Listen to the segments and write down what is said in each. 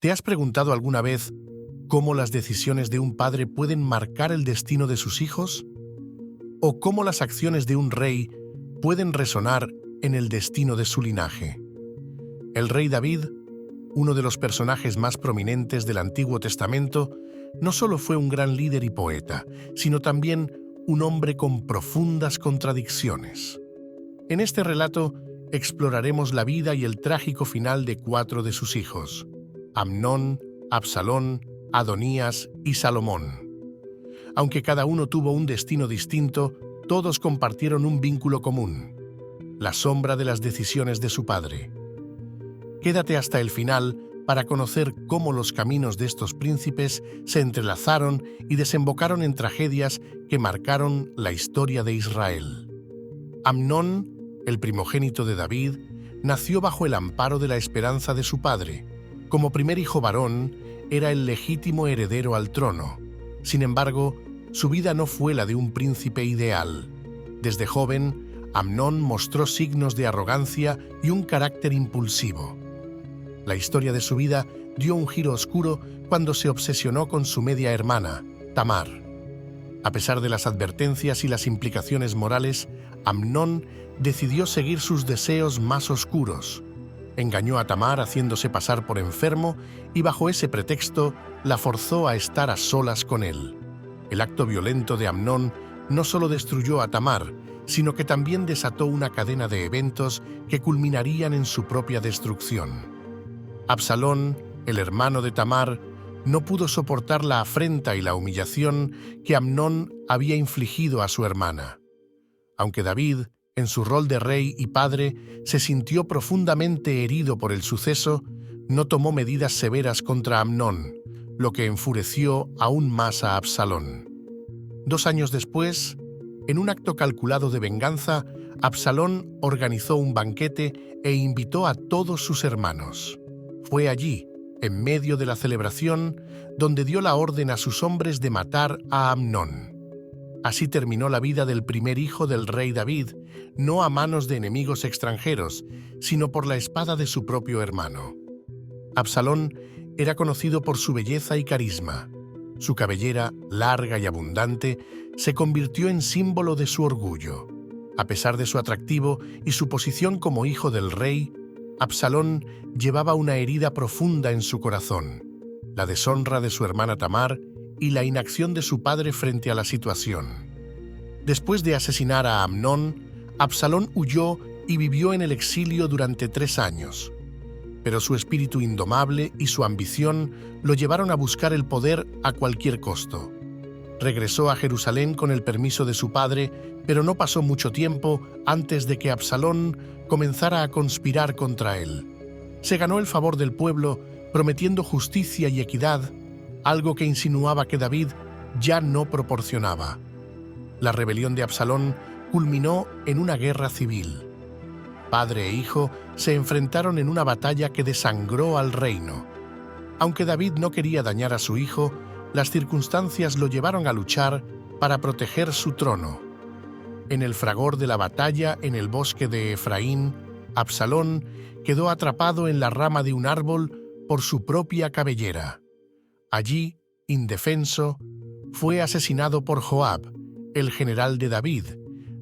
¿Te has preguntado alguna vez cómo las decisiones de un padre pueden marcar el destino de sus hijos? ¿O cómo las acciones de un rey pueden resonar en el destino de su linaje? El rey David, uno de los personajes más prominentes del Antiguo Testamento, no solo fue un gran líder y poeta, sino también un hombre con profundas contradicciones. En este relato exploraremos la vida y el trágico final de 4 de sus hijos: Amnón, Absalón, Adonías y Salomón. Aunque cada uno tuvo un destino distinto, todos compartieron un vínculo común: la sombra de las decisiones de su padre. Quédate hasta el final para conocer cómo los caminos de estos príncipes se entrelazaron y desembocaron en tragedias que marcaron la historia de Israel. Amnón, el primogénito de David, nació bajo el amparo de la esperanza de su padre. Como primer hijo varón, era el legítimo heredero al trono. Sin embargo, su vida no fue la de un príncipe ideal. Desde joven, Amnón mostró signos de arrogancia y un carácter impulsivo. La historia de su vida dio un giro oscuro cuando se obsesionó con su media hermana, Tamar. A pesar de las advertencias y las implicaciones morales, Amnón decidió seguir sus deseos más oscuros. Engañó a Tamar haciéndose pasar por enfermo y bajo ese pretexto la forzó a estar a solas con él. El acto violento de Amnón no solo destruyó a Tamar, sino que también desató una cadena de eventos que culminarían en su propia destrucción. Absalón, el hermano de Tamar, no pudo soportar la afrenta y la humillación que Amnón había infligido a su hermana. Aunque David, en su rol de rey y padre, se sintió profundamente herido por el suceso, no tomó medidas severas contra Amnón, lo que enfureció aún más a Absalón. 2 años después, en un acto calculado de venganza, Absalón organizó un banquete e invitó a todos sus hermanos. Fue allí, en medio de la celebración, donde dio la orden a sus hombres de matar a Amnón. Así terminó la vida del primer hijo del rey David, no a manos de enemigos extranjeros, sino por la espada de su propio hermano. Absalón era conocido por su belleza y carisma. Su cabellera, larga y abundante, se convirtió en símbolo de su orgullo. A pesar de su atractivo y su posición como hijo del rey, Absalón llevaba una herida profunda en su corazón: la deshonra de su hermana Tamar y la inacción de su padre frente a la situación. Después de asesinar a Amnón, Absalón huyó y vivió en el exilio durante 3 años. Pero su espíritu indomable y su ambición lo llevaron a buscar el poder a cualquier costo. Regresó a Jerusalén con el permiso de su padre, pero no pasó mucho tiempo antes de que Absalón comenzara a conspirar contra él. Se ganó el favor del pueblo prometiendo justicia y equidad, algo que insinuaba que David ya no proporcionaba. La rebelión de Absalón culminó en una guerra civil. Padre e hijo se enfrentaron en una batalla que desangró al reino. Aunque David no quería dañar a su hijo, las circunstancias lo llevaron a luchar para proteger su trono. En el fragor de la batalla en el bosque de Efraín, Absalón quedó atrapado en la rama de un árbol por su propia cabellera. Allí, indefenso, fue asesinado por Joab, el general de David,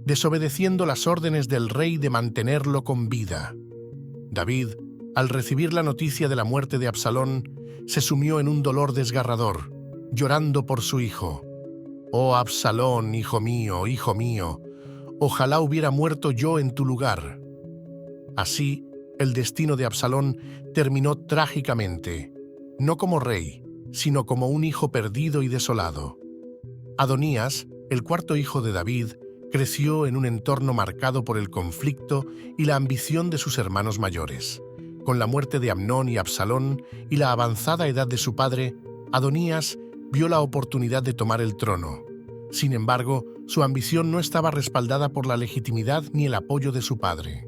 desobedeciendo las órdenes del rey de mantenerlo con vida. David, al recibir la noticia de la muerte de Absalón, se sumió en un dolor desgarrador, llorando por su hijo. «Oh Absalón, hijo mío, ojalá hubiera muerto yo en tu lugar». Así, el destino de Absalón terminó trágicamente, no como rey, sino como un hijo perdido y desolado. Adonías, el 4º hijo de David, creció en un entorno marcado por el conflicto y la ambición de sus hermanos mayores. Con la muerte de Amnón y Absalón y la avanzada edad de su padre, Adonías vio la oportunidad de tomar el trono. Sin embargo, su ambición no estaba respaldada por la legitimidad ni el apoyo de su padre.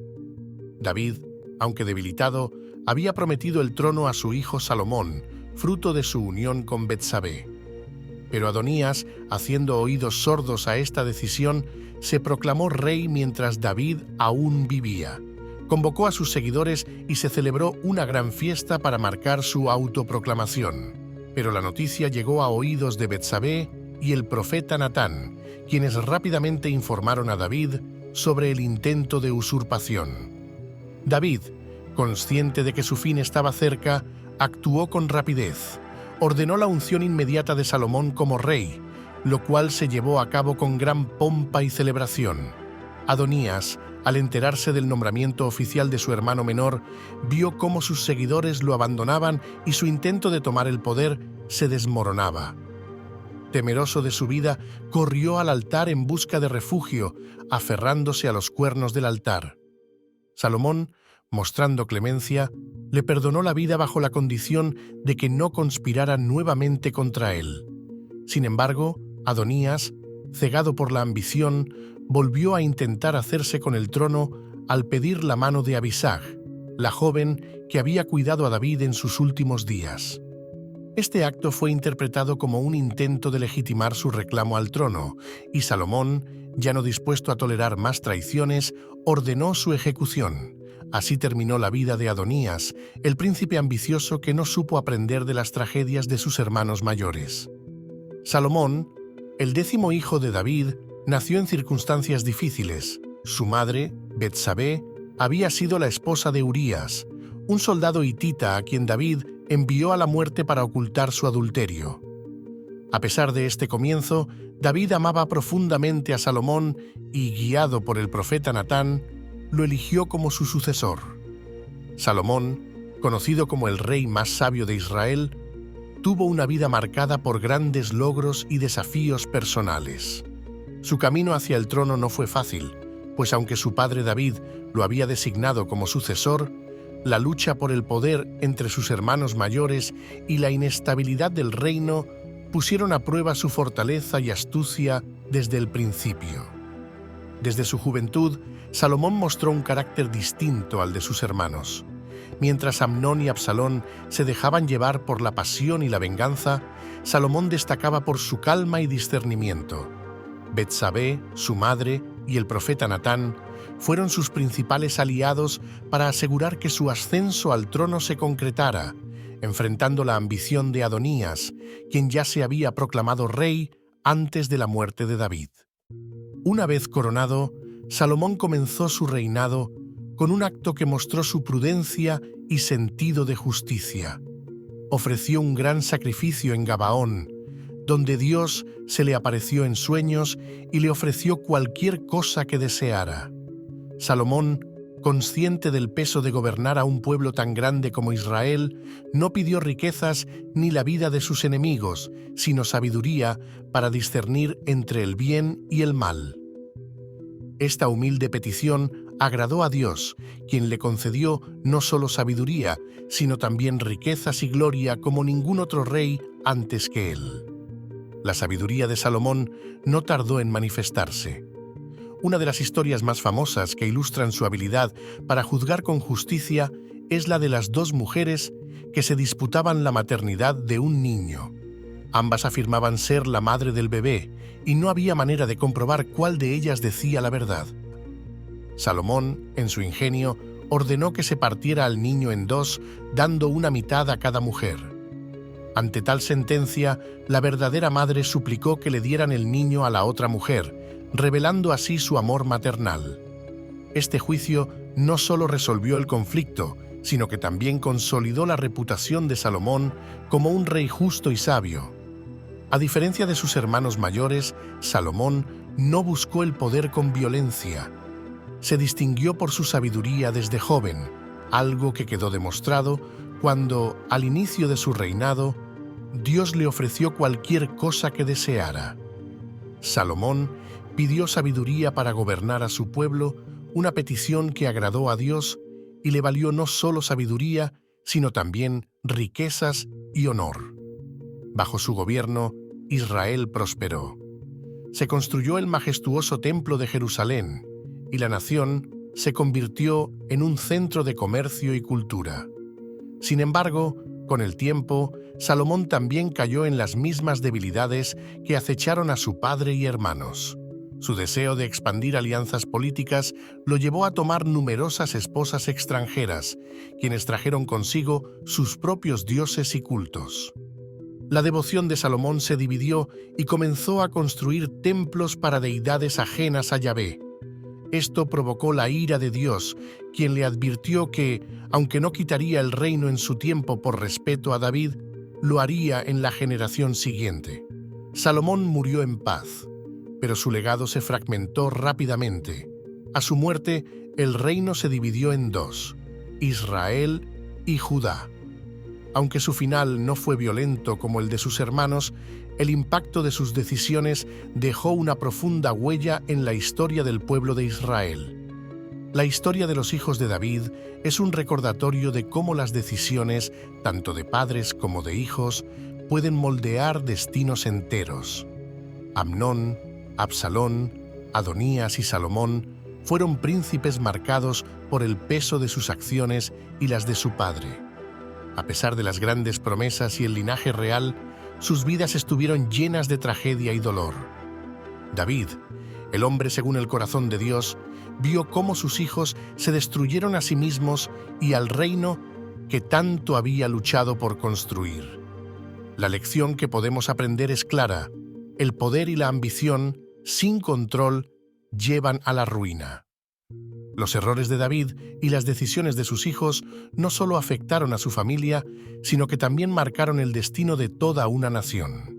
David, aunque debilitado, había prometido el trono a su hijo Salomón, fruto de su unión con Betsabé. Pero Adonías, haciendo oídos sordos a esta decisión, se proclamó rey mientras David aún vivía. Convocó a sus seguidores y se celebró una gran fiesta para marcar su autoproclamación. Pero la noticia llegó a oídos de Betsabé y el profeta Natán, quienes rápidamente informaron a David sobre el intento de usurpación. David, consciente de que su fin estaba cerca, actuó con rapidez. Ordenó la unción inmediata de Salomón como rey, lo cual se llevó a cabo con gran pompa y celebración. Adonías, al enterarse del nombramiento oficial de su hermano menor, vio cómo sus seguidores lo abandonaban y su intento de tomar el poder se desmoronaba. Temeroso de su vida, corrió al altar en busca de refugio, aferrándose a los cuernos del altar. Salomón, mostrando clemencia, le perdonó la vida bajo la condición de que no conspirara nuevamente contra él. Sin embargo, Adonías, cegado por la ambición, volvió a intentar hacerse con el trono al pedir la mano de Abisag, la joven que había cuidado a David en sus últimos días. Este acto fue interpretado como un intento de legitimar su reclamo al trono, y Salomón, ya no dispuesto a tolerar más traiciones, ordenó su ejecución. Así terminó la vida de Adonías, el príncipe ambicioso que no supo aprender de las tragedias de sus hermanos mayores. Salomón, el 10º hijo de David, nació en circunstancias difíciles. Su madre, Betsabé, había sido la esposa de Urías, un soldado hitita a quien David envió a la muerte para ocultar su adulterio. A pesar de este comienzo, David amaba profundamente a Salomón y, guiado por el profeta Natán, lo eligió como su sucesor. Salomón, conocido como el rey más sabio de Israel, tuvo una vida marcada por grandes logros y desafíos personales. Su camino hacia el trono no fue fácil, pues aunque su padre David lo había designado como sucesor, la lucha por el poder entre sus hermanos mayores y la inestabilidad del reino pusieron a prueba su fortaleza y astucia desde el principio. Desde su juventud, Salomón mostró un carácter distinto al de sus hermanos. Mientras Amnón y Absalón se dejaban llevar por la pasión y la venganza, Salomón destacaba por su calma y discernimiento. Betsabé, su madre, y el profeta Natán fueron sus principales aliados para asegurar que su ascenso al trono se concretara, enfrentando la ambición de Adonías, quien ya se había proclamado rey antes de la muerte de David. Una vez coronado, Salomón comenzó su reinado con un acto que mostró su prudencia y sentido de justicia. Ofreció un gran sacrificio en Gabaón, donde Dios se le apareció en sueños y le ofreció cualquier cosa que deseara. Salomón, consciente del peso de gobernar a un pueblo tan grande como Israel, no pidió riquezas ni la vida de sus enemigos, sino sabiduría para discernir entre el bien y el mal. Esta humilde petición agradó a Dios, quien le concedió no solo sabiduría, sino también riquezas y gloria como ningún otro rey antes que él. La sabiduría de Salomón no tardó en manifestarse. Una de las historias más famosas que ilustran su habilidad para juzgar con justicia es la de las dos mujeres que se disputaban la maternidad de un niño. Ambas afirmaban ser la madre del bebé y no había manera de comprobar cuál de ellas decía la verdad. Salomón, en su ingenio, ordenó que se partiera al niño en dos, dando una mitad a cada mujer. Ante tal sentencia, la verdadera madre suplicó que le dieran el niño a la otra mujer, revelando así su amor maternal. Este juicio no solo resolvió el conflicto, sino que también consolidó la reputación de Salomón como un rey justo y sabio. A diferencia de sus hermanos mayores, Salomón no buscó el poder con violencia. Se distinguió por su sabiduría desde joven, algo que quedó demostrado cuando, al inicio de su reinado, Dios le ofreció cualquier cosa que deseara. Salomón pidió sabiduría para gobernar a su pueblo, una petición que agradó a Dios y le valió no solo sabiduría, sino también riquezas y honor. Bajo su gobierno, Israel prosperó. Se construyó el majestuoso templo de Jerusalén, y la nación se convirtió en un centro de comercio y cultura. Sin embargo, con el tiempo, Salomón también cayó en las mismas debilidades que acecharon a su padre y hermanos. Su deseo de expandir alianzas políticas lo llevó a tomar numerosas esposas extranjeras, quienes trajeron consigo sus propios dioses y cultos. La devoción de Salomón se dividió y comenzó a construir templos para deidades ajenas a Yahvé. Esto provocó la ira de Dios, quien le advirtió que, aunque no quitaría el reino en su tiempo por respeto a David, lo haría en la generación siguiente. Salomón murió en paz, pero su legado se fragmentó rápidamente. A su muerte, el reino se dividió en dos: Israel y Judá. Aunque su final no fue violento como el de sus hermanos, el impacto de sus decisiones dejó una profunda huella en la historia del pueblo de Israel. La historia de los hijos de David es un recordatorio de cómo las decisiones, tanto de padres como de hijos, pueden moldear destinos enteros. Amnón, Absalón, Adonías y Salomón fueron príncipes marcados por el peso de sus acciones y las de su padre. A pesar de las grandes promesas y el linaje real, sus vidas estuvieron llenas de tragedia y dolor. David, el hombre según el corazón de Dios, vio cómo sus hijos se destruyeron a sí mismos y al reino que tanto había luchado por construir. La lección que podemos aprender es clara: el poder y la ambición, sin control, llevan a la ruina. Los errores de David y las decisiones de sus hijos no solo afectaron a su familia, sino que también marcaron el destino de toda una nación.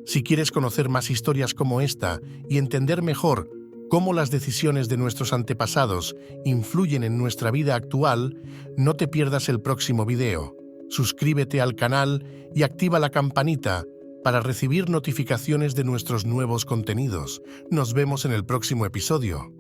Si quieres conocer más historias como esta y entender mejor cómo las decisiones de nuestros antepasados influyen en nuestra vida actual, no te pierdas el próximo video. Suscríbete al canal y activa la campanita para recibir notificaciones de nuestros nuevos contenidos. Nos vemos en el próximo episodio.